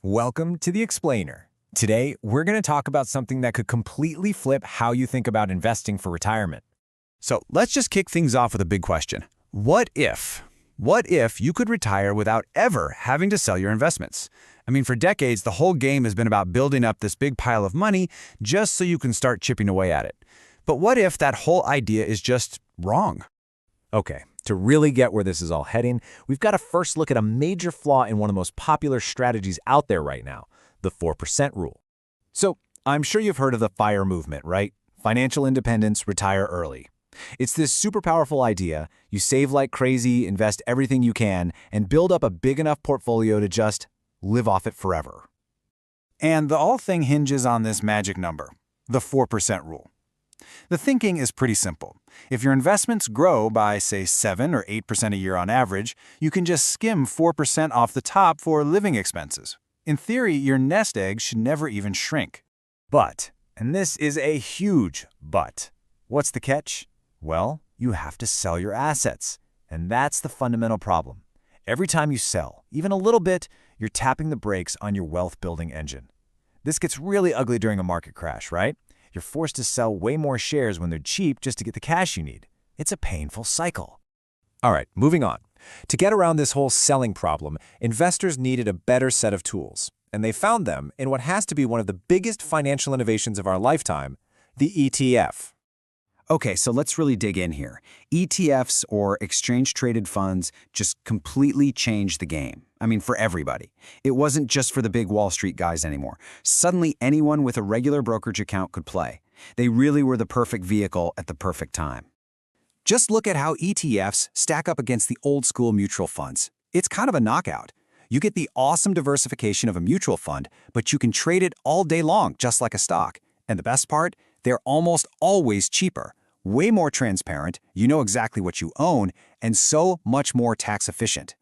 Welcome to The Explainer. Today, we're going to talk about something that could completely flip how you think about investing for retirement. So let's just kick things off with a big question. What if? What if you could retire without ever having to sell your investments? I mean, for decades, the whole game has been about building up this big pile of money just so you can start chipping away at it. But what if that whole idea is just wrong? Okay, to really get where this is all heading, we've got to first look at a major flaw in one of the most popular strategies out there right now, the 4% rule. So, I'm sure you've heard of the FIRE movement, right? Financial independence, retire early. It's this super powerful idea. You save like crazy, invest everything you can, and build up a big enough portfolio to just live off it forever. And the whole thing hinges on this magic number, the 4% rule. The thinking is pretty simple. If your investments grow by, say, 7 or 8% a year on average, you can just skim 4% off the top for living expenses. In theory, your nest egg should never even shrink. But, and this is a huge but, what's the catch? Well, you have to sell your assets. And that's the fundamental problem. Every time you sell, even a little bit, you're tapping the brakes on your wealth-building engine. This gets really ugly during a market crash, right? You're forced to sell way more shares when they're cheap just to get the cash you need. It's a painful cycle. All right, moving on. To get around this whole selling problem, investors needed a better set of tools. And they found them in what has to be one of the biggest financial innovations of our lifetime, the ETF. Okay, so let's really dig in here. ETFs, or exchange-traded funds, just completely changed the game. I mean, for everybody. It wasn't just for the big Wall Street guys anymore. Suddenly, anyone with a regular brokerage account could play. They really were the perfect vehicle at the perfect time. Just look at how ETFs stack up against the old-school mutual funds. It's kind of a knockout. You get the awesome diversification of a mutual fund, but you can trade it all day long, just like a stock. And the best part? They're almost always cheaper, way more transparent, you know exactly what you own, and so much more tax efficient.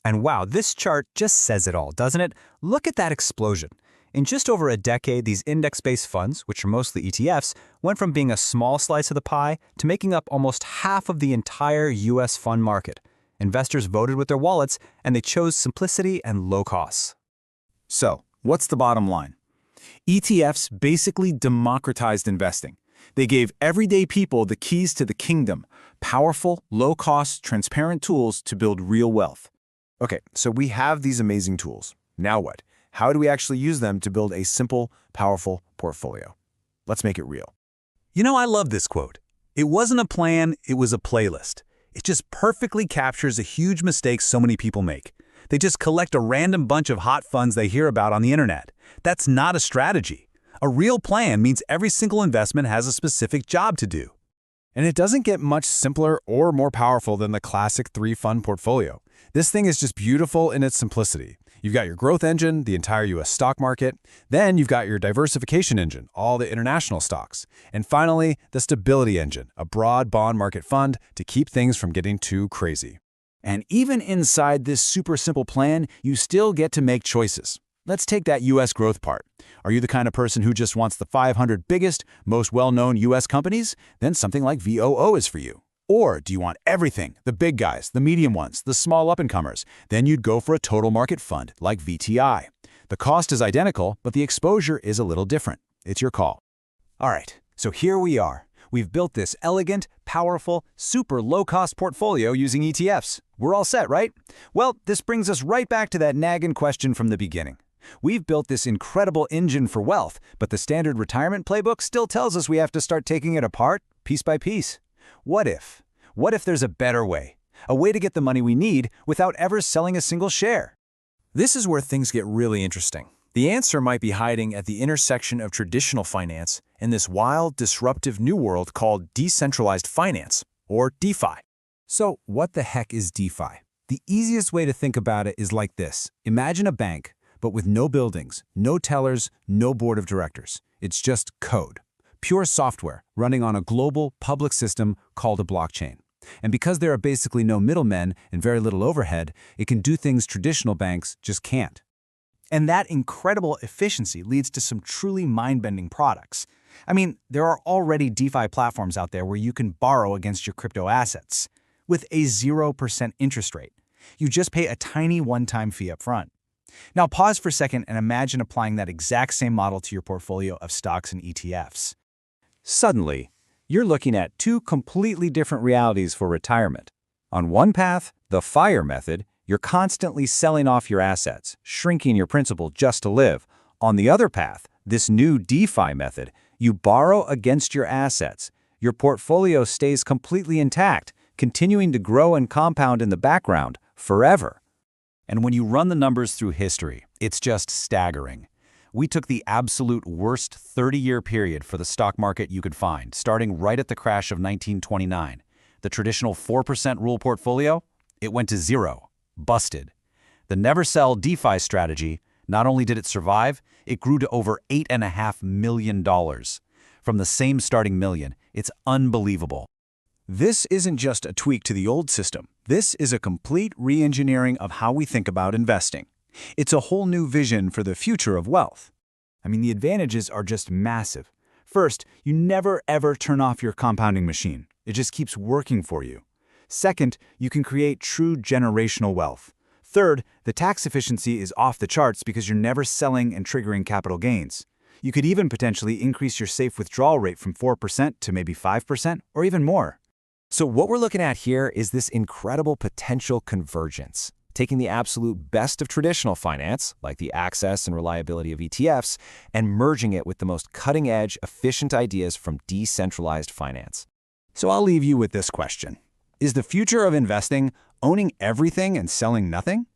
And wow, this chart just says it all, doesn't it? Look at that explosion. In just over a decade, these index-based funds, which are mostly ETFs, went from being a small slice of the pie to making up almost half of the entire U.S. fund market. Investors voted with their wallets, and they chose simplicity and low costs. So, what's the bottom line? ETFs basically democratized investing. They gave everyday people the keys to the kingdom, powerful, low-cost, transparent tools to build real wealth. Okay, so we have these amazing tools. Now what? How do we actually use them to build a simple, powerful portfolio? Let's make it real. You know, I love this quote. It wasn't a plan, it was a playlist. It just perfectly captures a huge mistake so many people make. They just collect a random bunch of hot funds they hear about on the internet. That's not a strategy. A real plan means every single investment has a specific job to do. And it doesn't get much simpler or more powerful than the classic 3-fund portfolio. This thing is just beautiful in its simplicity. You've got your growth engine, the entire U.S. stock market. Then you've got your diversification engine, all the international stocks. And finally, the stability engine, a broad bond market fund to keep things from getting too crazy. And even inside this super simple plan, you still get to make choices. Let's take that U.S. growth part. Are you the kind of person who just wants the 500 biggest, most well-known U.S. companies? Then something like VOO is for you. Or do you want everything, the big guys, the medium ones, the small up-and-comers? Then you'd go for a total market fund like VTI. The cost is identical, but the exposure is a little different. It's your call. All right, so here we are. We've built this elegant, powerful, super low-cost portfolio using ETFs. We're all set, right? Well, this brings us right back to that nagging question from the beginning. We've built this incredible engine for wealth, but the standard retirement playbook still tells us we have to start taking it apart, piece by piece. What if? What if there's a better way? A way to get the money we need without ever selling a single share? This is where things get really interesting. The answer might be hiding at the intersection of traditional finance and this wild, disruptive new world called decentralized finance, or DeFi. So what the heck is DeFi? The easiest way to think about it is like this. Imagine a bank, but with no buildings, no tellers, no board of directors. It's just code. Pure software running on a global public system called a blockchain. And because there are basically no middlemen and very little overhead, it can do things traditional banks just can't. And that incredible efficiency leads to some truly mind-bending products. I mean, there are already DeFi platforms out there where you can borrow against your crypto assets with a 0% interest rate. You just pay a tiny one-time fee up front. Now pause for a second and imagine applying that exact same model to your portfolio of stocks and ETFs. Suddenly, you're looking at two completely different realities for retirement. On one path, the FIRE method, you're constantly selling off your assets, shrinking your principal just to live. On the other path, this new DeFi method, you borrow against your assets. Your portfolio stays completely intact, continuing to grow and compound in the background forever. And when you run the numbers through history, it's just staggering. We took the absolute worst 30-year period for the stock market you could find, starting right at the crash of 1929. The traditional 4% rule portfolio, it went to zero, busted. The never sell DeFi strategy, not only did it survive, it grew to over $8.5 million. From the same starting million, it's unbelievable. This isn't just a tweak to the old system. This is a complete re-engineering of how we think about investing. It's a whole new vision for the future of wealth. I mean, the advantages are just massive. First, you never ever turn off your compounding machine. It just keeps working for you. Second, you can create true generational wealth. Third, the tax efficiency is off the charts because you're never selling and triggering capital gains. You could even potentially increase your safe withdrawal rate from 4% to maybe 5% or even more. So what we're looking at here is this incredible potential convergence, taking the absolute best of traditional finance, like the access and reliability of ETFs, and merging it with the most cutting-edge, efficient ideas from decentralized finance. So I'll leave you with this question. Is the future of investing owning everything and selling nothing?